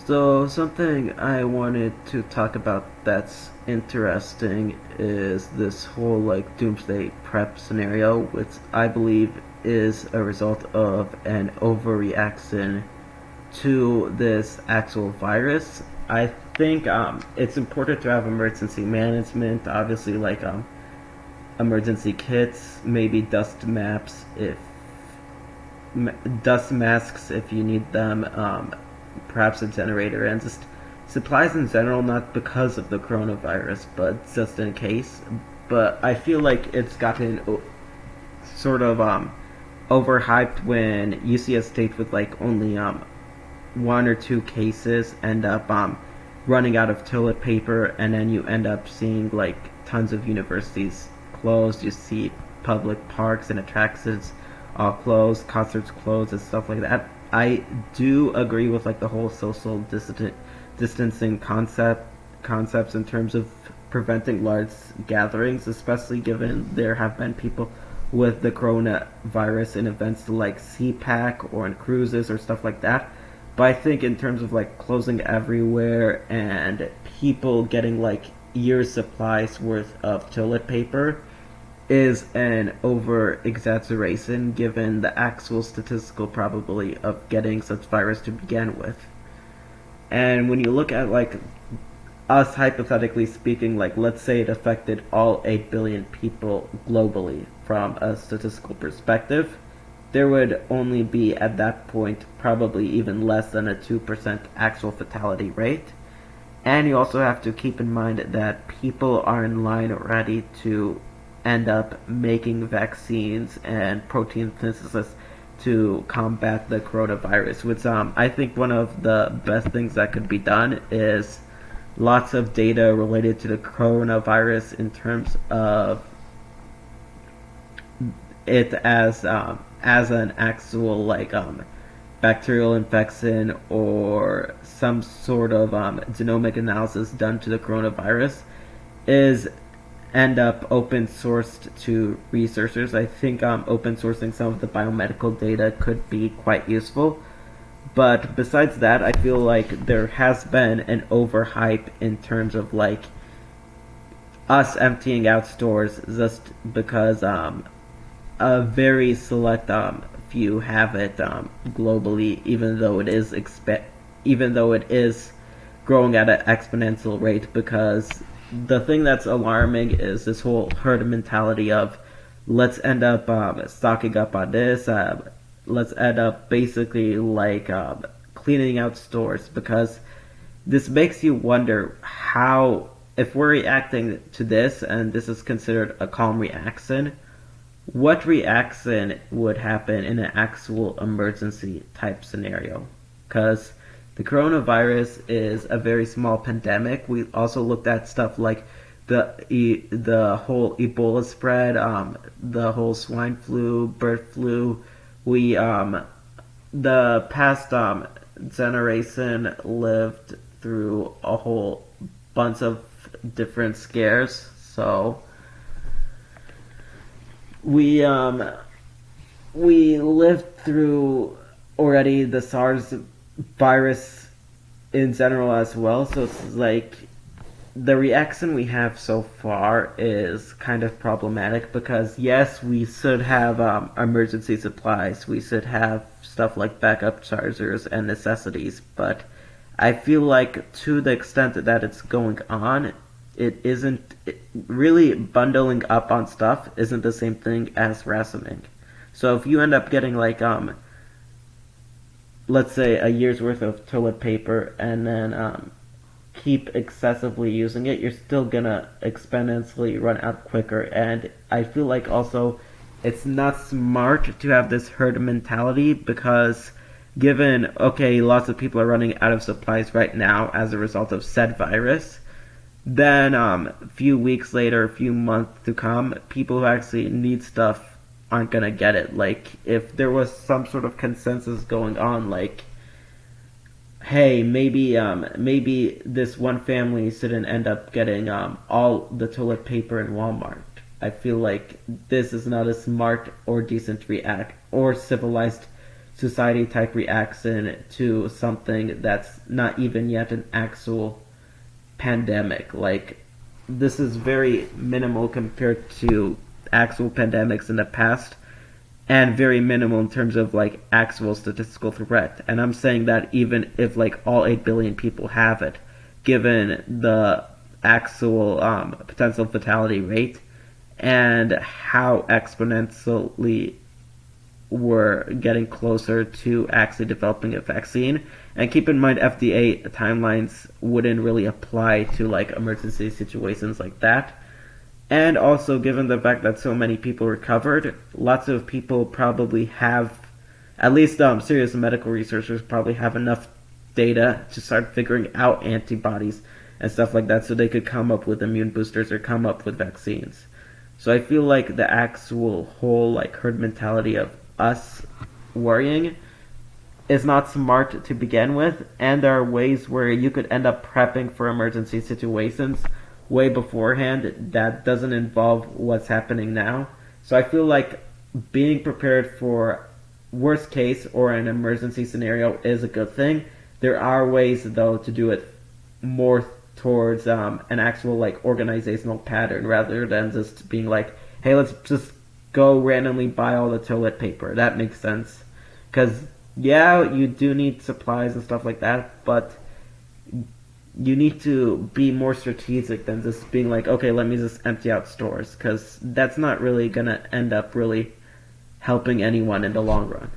So something I wanted to talk about that's interesting is this whole like doomsday prep scenario, which I believe is a result of an overreaction to this actual virus. I think it's important to have emergency management, obviously like emergency kits, maybe dust masks if you need them, perhaps a generator, and just supplies in general, not because of the coronavirus, but just in case. But I feel like it's gotten sort of overhyped when you see a state with like only one or two cases end up running out of toilet paper, and then you end up seeing like tons of universities closed. You see public parks and attractions all closed, concerts closed, and stuff like that. I do agree with like the whole distancing concepts in terms of preventing large gatherings, especially given there have been people with the coronavirus in events like CPAC or in cruises or stuff like that. But I think in terms of like closing everywhere and people getting like years supplies worth of toilet paper is an over exaggeration given the actual statistical probability of getting such virus to begin with. And when you look at like us hypothetically speaking, like let's say it affected all 8 billion people globally from a statistical perspective, there would only be at that point probably even less than a 2% actual fatality rate. And you also have to keep in mind that people are in line already to end up making vaccines and protein synthesis to combat the coronavirus, which I think one of the best things that could be done is lots of data related to the coronavirus in terms of it as an actual like bacterial infection or some sort of genomic analysis done to the coronavirus is end up open sourced to researchers. I think open sourcing some of the biomedical data could be quite useful. But besides that, I feel like there has been an overhype in terms of like us emptying out stores just because a very select few have it globally, even though it is growing at an exponential rate. Because the thing that's alarming is this whole herd mentality of let's end up stocking up on this, let's end up basically like cleaning out stores, because this makes you wonder how, if we're reacting to this and this is considered a calm reaction, what reaction would happen in an actual emergency type scenario? Because the coronavirus is a very small pandemic. We also looked at stuff like the whole Ebola spread, the whole swine flu, bird flu. We the past generation lived through a whole bunch of different scares. So we lived through already the SARS virus in general as well. So it's like the reaction we have so far is kind of problematic, because yes, we should have emergency supplies, we should have stuff like backup chargers and necessities, but I feel like to the extent that it's going on, really bundling up on stuff isn't the same thing as rationing. So if you end up getting like let's say a year's worth of toilet paper and then keep excessively using it, you're still gonna exponentially run out quicker. And I feel like also it's not smart to have this herd mentality, because given, okay, lots of people are running out of supplies right now as a result of said virus, then a few weeks later, a few months to come, people who actually need stuff aren't gonna get it. Like, if there was some sort of consensus going on, like, hey, maybe this one family shouldn't end up getting all the toilet paper in Walmart. I feel like this is not a smart or decent react or civilized society type reaction to something that's not even yet an actual pandemic. Like, this is very minimal compared to actual pandemics in the past, and very minimal in terms of like actual statistical threat. And I'm saying that even if like all 8 billion people have it, given the actual potential fatality rate and how exponentially we're getting closer to actually developing a vaccine. And keep in mind, FDA timelines wouldn't really apply to like emergency situations like that. And also, given the fact that so many people recovered, lots of people probably have, at least serious medical researchers probably have enough data to start figuring out antibodies and stuff like that so they could come up with immune boosters or come up with vaccines. So I feel like the actual whole like herd mentality of us worrying is not smart to begin with, and there are ways where you could end up prepping for emergency situations way beforehand that doesn't involve what's happening now. So I feel like being prepared for worst case or an emergency scenario is a good thing. There are ways though to do it more towards an actual like organizational pattern rather than just being like, hey, let's just go randomly buy all the toilet paper. That makes sense. Because, yeah, you do need supplies and stuff like that, but you need to be more strategic than just being like, okay, let me just empty out stores, because that's not really going to end up really helping anyone in the long run.